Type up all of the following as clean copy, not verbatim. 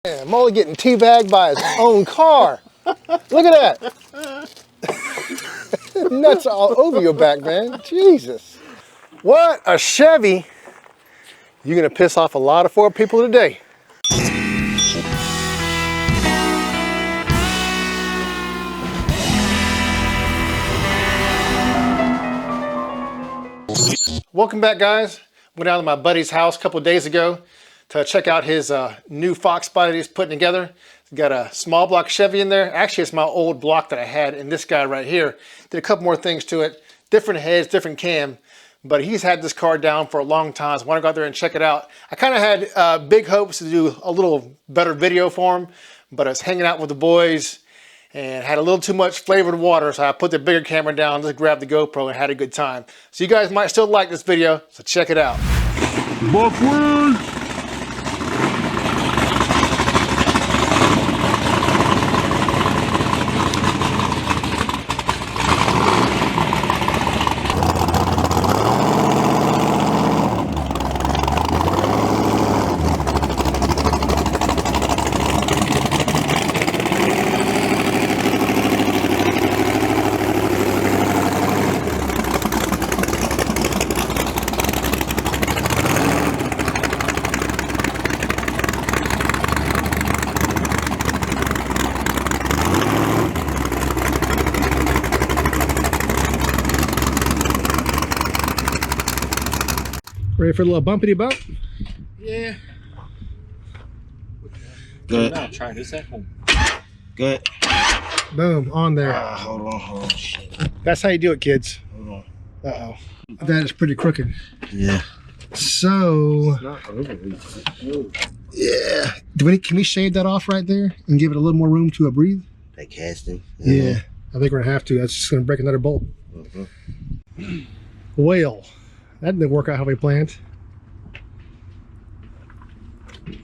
Man, Molly getting teabagged by his own car. Look at that. Nuts all over your back, man. Jesus. What a Chevy. You're going to piss off a lot of Ford people today. Welcome back, guys. Went down to my buddy's house a couple of days ago to check out his new Fox body that he's putting together. He's got a small block Chevy in there. Actually, it's my old block that I had in this guy right here. Did a couple more things to it. Different heads, different cam. But he's had this car down for a long time, so I want to go out there and check it out. I kind of had big hopes to do a little better video for him, but I was hanging out with the boys and had a little too much flavored water, so I put the bigger camera down, just grabbed the GoPro and had a good time. So you guys might still like this video, so check it out. Buckwheat! Ready for a little bumpity bump? Yeah. Good. Now try this at home. Good. Boom, on there. Hold on. Shit. That's how you do it, kids. Hold on. Uh-oh. That is pretty crooked. Yeah. So, Not overly. yeah. Can we shave that off right there and give it a little more room to breathe? That casting. Yeah. I think we're going to have to. That's just going to break another bolt. Well, that didn't work out how we planned.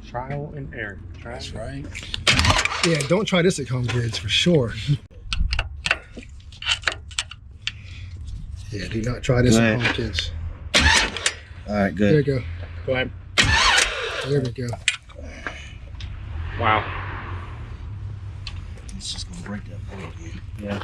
Trial and error. That's right. Yeah, don't try this at home, kids, for sure. Yeah, do not try this at home, kids. All right, There you good. go. Go ahead. There we go. Wow. It's just gonna break that board again. Yeah.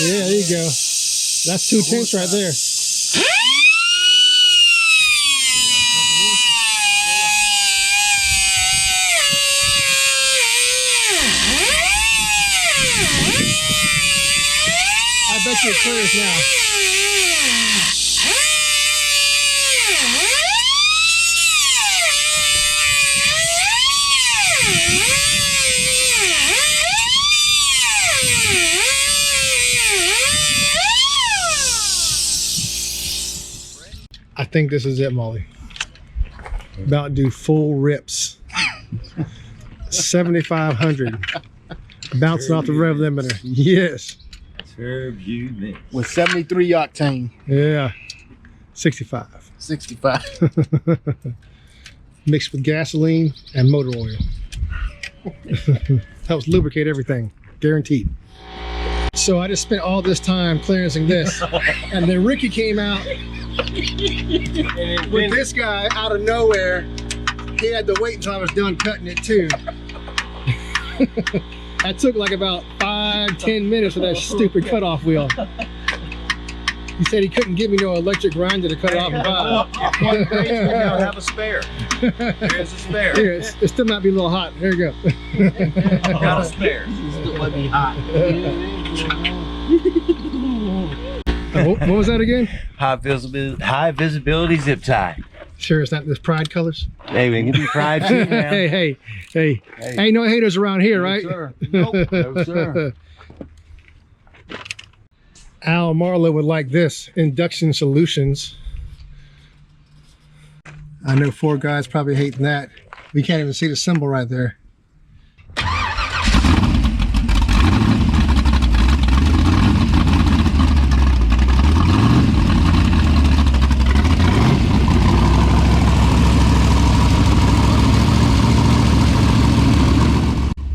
Yeah, there you go. That's 2 tenths right there. I bet you it clears now. I think this is it, Molly. About to do full rips. 7,500. Bouncing off the rev limiter. Yes. Turbulent. With 73 octane. Yeah. 65. 65. Mixed with gasoline and motor oil. Helps lubricate everything. Guaranteed. So I just spent all this time clearancing this. And then Ricky came out with this guy out of nowhere. He had to wait until I was done cutting it too. That took like about 5-10 minutes with that stupid cutoff wheel. He said he couldn't give me no electric grinder to cut it off in 5. One page, we now have a spare. Here's a spare. Here, it still might be a little hot. Here you go. Got a spare. Still might be hot. What was that again? High visibility zip tie. Sure, it's not this pride colors. Hey, we can be pride too, man. Hey. Ain't no haters around here, right? Sir. Nope. No, sir. Al Marlowe would like this, induction solutions. I know 4 guys probably hating that. We can't even see the symbol right there.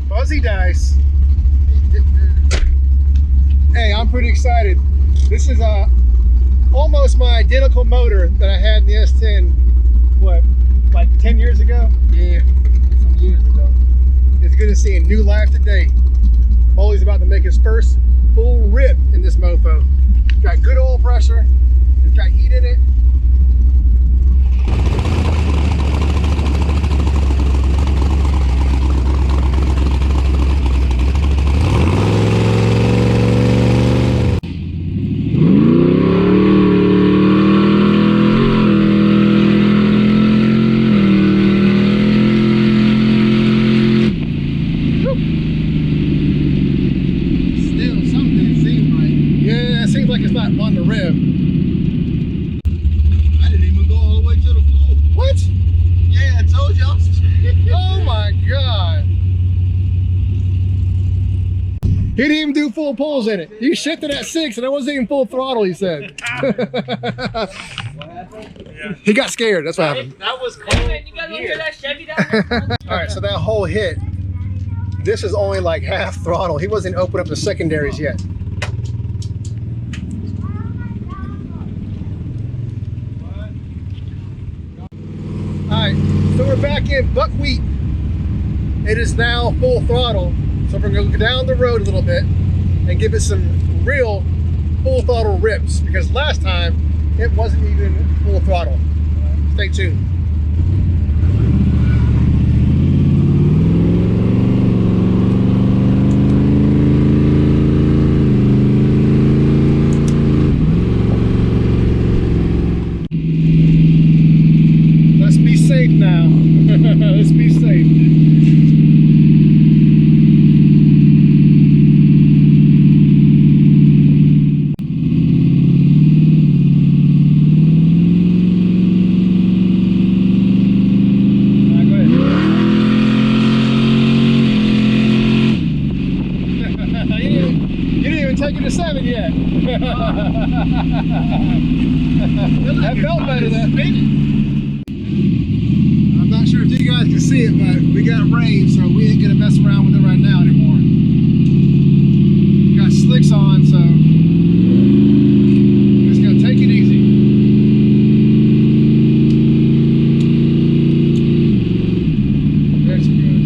Fuzzy dice. Hey, I'm pretty excited. This is almost my identical motor that I had in the S10, what, like 10 years ago? Yeah, some years ago. It's good to see a new life today. Foley's about to make his first full rip in this mofo. It's got good oil pressure. It's got heat in it. He didn't even do full pulls in it. You shifted at 6 and it wasn't even full throttle, he said. He got scared, that's what happened. That was cool. Hey, you guys want to hear that Chevy down there? All right, so that whole hit, this is only like half throttle. He wasn't open up the secondaries yet. All right, so we're back in Buckwheat. It is now full throttle. So we're gonna go down the road a little bit and give it some real full throttle rips, because last time it wasn't even full throttle. Stay tuned. Let's be safe now. Let's be safe. Take it to 7 yet. That felt better then. I'm not sure if you guys can see it, but we got rain, so we ain't gonna mess around with it right now anymore. We got slicks on, so we're just gonna take it easy. That's good.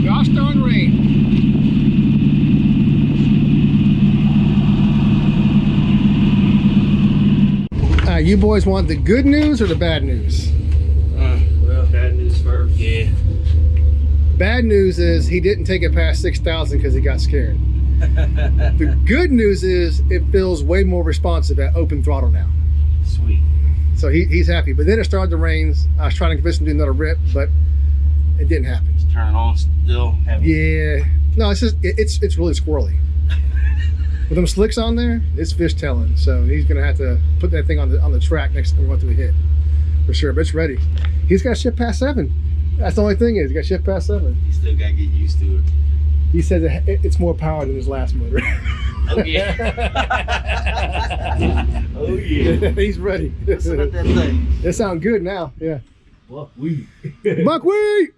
Gosh darn rain. You boys want the good news or the bad news? Well, bad news first. Yeah. Bad news is he didn't take it past 6,000 because he got scared. The good news is it feels way more responsive at open throttle now. Sweet. So he's happy. But then it started to rain. I was trying to convince him to do another rip, but it didn't happen. It's turning on still. Heavy. Yeah. No, it's just it's really squirrely. With them slicks on there, it's fishtailing. So he's gonna have to put that thing on the track next time we want to hit, for sure. But it's ready. He's got shift past 7. That's the only thing is he got shift past 7. You still gotta get used to it. He said that it's more power than his last motor. Oh yeah. Oh yeah. He's ready. Listen to that thing. It sounds good now. Yeah. Buckwheat. Buckwheat.